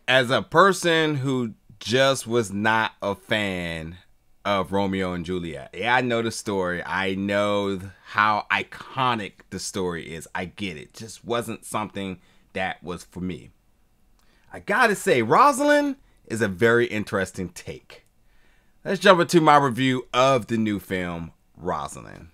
As a person who just was not a fan of Romeo and Juliet, yeah, I know the story. I know how iconic the story is. I get it. Just wasn't something that was for me. I gotta say, Rosaline is a very interesting take. Let's jump into my review of the new film, Rosaline.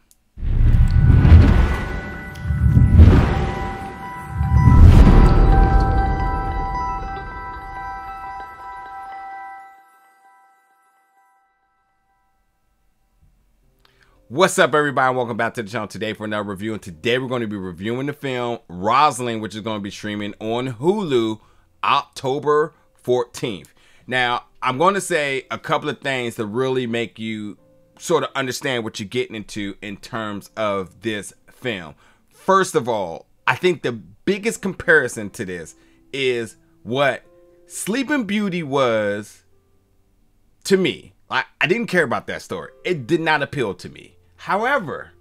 What's up, everybody, and welcome back to the channel today for another review. And today we're going to be reviewing the film Rosaline, which is going to be streaming on Hulu October 14th. Now, I'm going to say a couple of things to really make you sort of understand what you're getting into in terms of this film. First of all, I think the biggest comparison to this is what Sleeping Beauty was to me. I didn't care about that story. It did not appeal to me. However,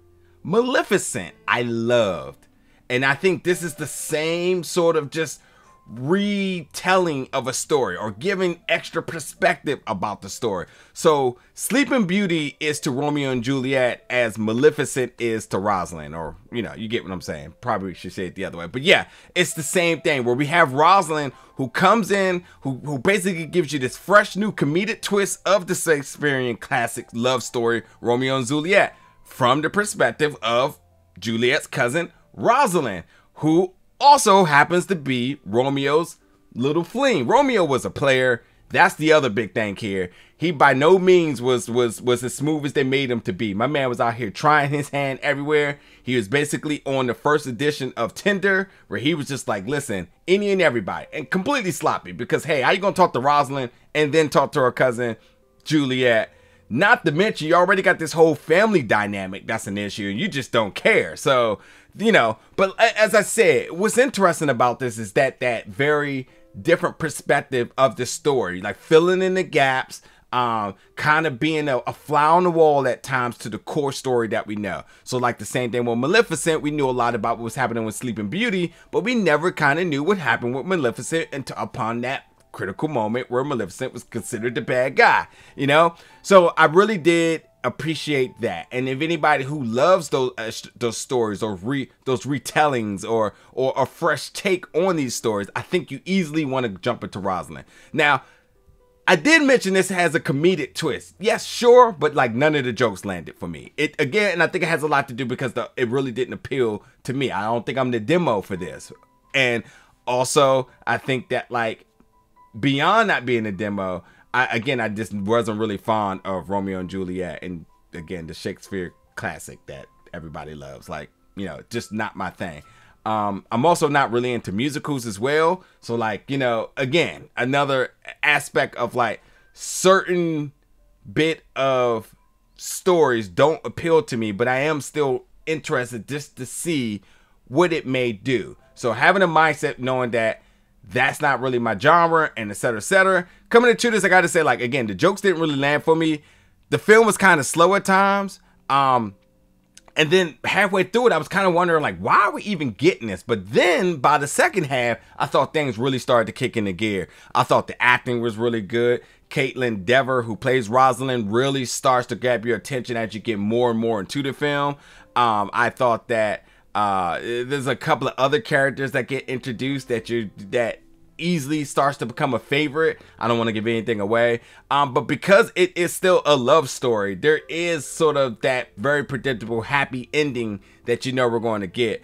Maleficent, I loved. And I think this is the same sort of just retelling of a story or giving extra perspective about the story. So Sleeping Beauty is to Romeo and Juliet as Maleficent is to Rosaline, or, you know, you get what I'm saying. Probably should say it the other way. But yeah, it's the same thing where we have Rosaline who comes in, who basically gives you this fresh new comedic twist of the Shakespearean classic love story, Romeo and Juliet, from the perspective of Juliet's cousin, Rosaline, who also happens to be Romeo's little fling. Romeo was a player. That's the other big thing here. He by no means was as smooth as they made him to be. My man was out here trying his hand everywhere. He was basically on the first edition of Tinder, where he was just like, listen, any and everybody, and completely sloppy because, hey, how you gonna talk to Rosaline and then talk to her cousin Juliet? Not to mention, you already got this whole family dynamic that's an issue, and you just don't care. So, you know, but as I said, what's interesting about this is that very different perspective of the story, like filling in the gaps, kind of being a fly on the wall at times to the core story that we know. So like the same thing with Maleficent, we knew a lot about what was happening with Sleeping Beauty, but we never kind of knew what happened with Maleficent until upon that critical moment where Maleficent was considered the bad guy, you know? So I really did appreciate that. And if anybody who loves those stories or those retellings or a fresh take on these stories, I think you easily want to jump into Rosaline. Now, I did mention this has a comedic twist. Yes, sure, but like none of the jokes landed for me. It again, and I think it has a lot to do because it really didn't appeal to me. I don't think I'm the demo for this. And also, I think that like beyond not being a demo, I just wasn't really fond of Romeo and Juliet, and again, the Shakespeare classic that everybody loves. Like, you know, just not my thing. I'm also not really into musicals as well. So like, you know, again, another aspect of like certain bit of stories don't appeal to me, but I am still interested just to see what it may do. So having a mindset knowing that that's not really my genre, and etc. Coming into this, I gotta say, like, again, the jokes didn't really land for me. The film was kind of slow at times. And then halfway through it, I was kind of wondering, like, why are we even getting this? But then by the second half, I thought things really started to kick into gear. I thought the acting was really good. Kaitlyn Dever, who plays Rosaline, really starts to grab your attention as you get more and more into the film. I thought that there's a couple of other characters that get introduced that easily starts to become a favorite. I don't want to give anything away, but because it is still a love story, there is sort of that very predictable happy ending that you know we're going to get.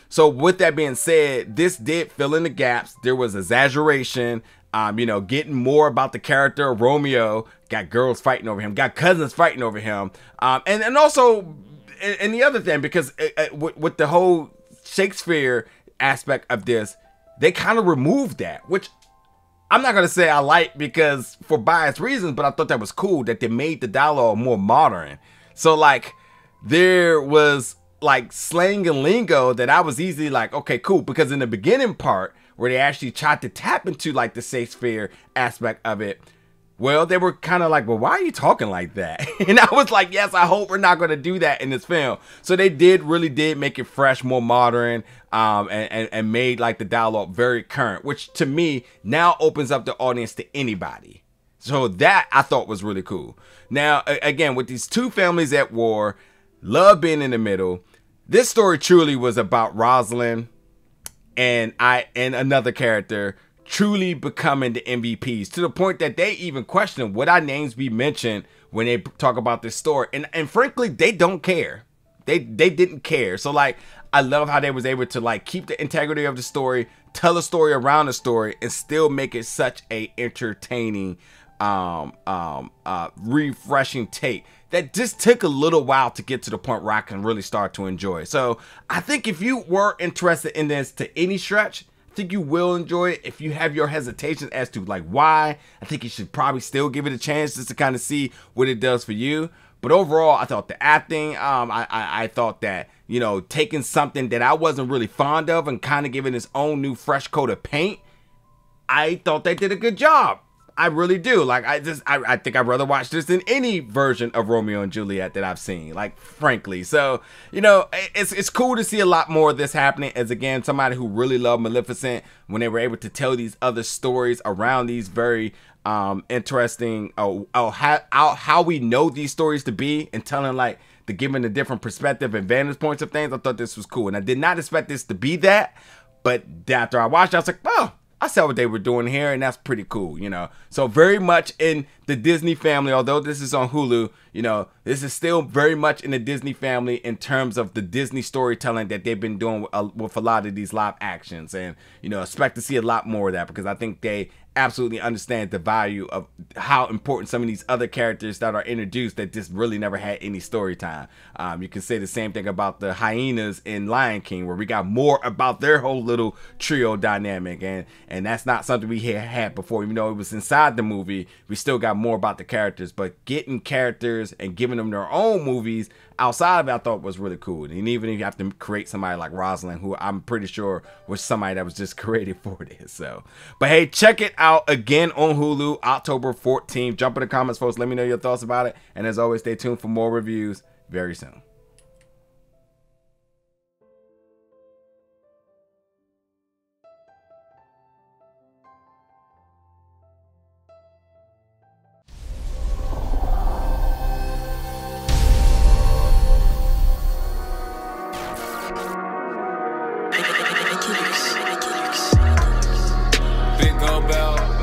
So with that being said, this did fill in the gaps. There was exaggeration, you know, getting more about the character of Romeo. Got girls fighting over him, got cousins fighting over him, and also. And the other thing, because with the whole Shakespeare aspect of this, they kind of removed that, which I'm not going to say I like because for biased reasons, but I thought that was cool that they made the dialogue more modern. So like there was like slang and lingo that I was easily like, okay, cool. Because in the beginning part where they actually tried to tap into like the Shakespeare aspect of it, Well, they were kind of like, well, why are you talking like that? And I was like, yes, I hope we're not going to do that in this film. So they really did make it fresh, more modern, and made like the dialogue very current, which to me now opens up the audience to anybody. So that I thought was really cool. Now, again, with these two families at war, love being in the middle, this story truly was about Rosaline and another character truly becoming the MVPs, to the point that they even question, would our names be mentioned when they talk about this story? And frankly, they don't care. They didn't care. So like, I love how they was able to like keep the integrity of the story, tell a story around the story, and still make it such a entertaining, refreshing take that just took a little while to get to the point where I can really start to enjoy it. So I think if you were interested in this to any stretch, I think you will enjoy it. If you have your hesitations as to like why, I think you should probably still give it a chance just to kind of see what it does for you. But overall, I thought the acting, I thought that, you know, taking something that I wasn't really fond of and kind of giving its own new fresh coat of paint, I thought they did a good job. I really do. Like, I think I'd rather watch this than any version of Romeo and Juliet that I've seen, like, frankly. So, you know, it's cool to see a lot more of this happening, as, again, somebody who really loved Maleficent, when they were able to tell these other stories around these very interesting, how we know these stories to be, and telling, like, giving the different perspective and vantage points of things. I thought this was cool. And I did not expect this to be that, but after I watched it, I was like, oh, I saw what they were doing here, and that's pretty cool, you know. So very much in the Disney family, although this is on Hulu, you know, this is still very much in the Disney family in terms of the Disney storytelling that they've been doing with a lot of these live actions. And, you know, expect to see a lot more of that, because I think they absolutely understand the value of how important some of these other characters that are introduced that just really never had any story time. You can say the same thing about the hyenas in Lion King, where we got more about their whole little trio dynamic, and that's not something we had before. Even though it was inside the movie, we still got more about the characters. But getting characters and giving them their own movies outside of it, I thought was really cool. And even if you have to create somebody like Rosaline, who I'm pretty sure was somebody that was just created for this. So, but hey, check it out again on Hulu, October 14th. Jump in the comments, folks. Let me know your thoughts about it. And as always, stay tuned for more reviews very soon. Big gold bell.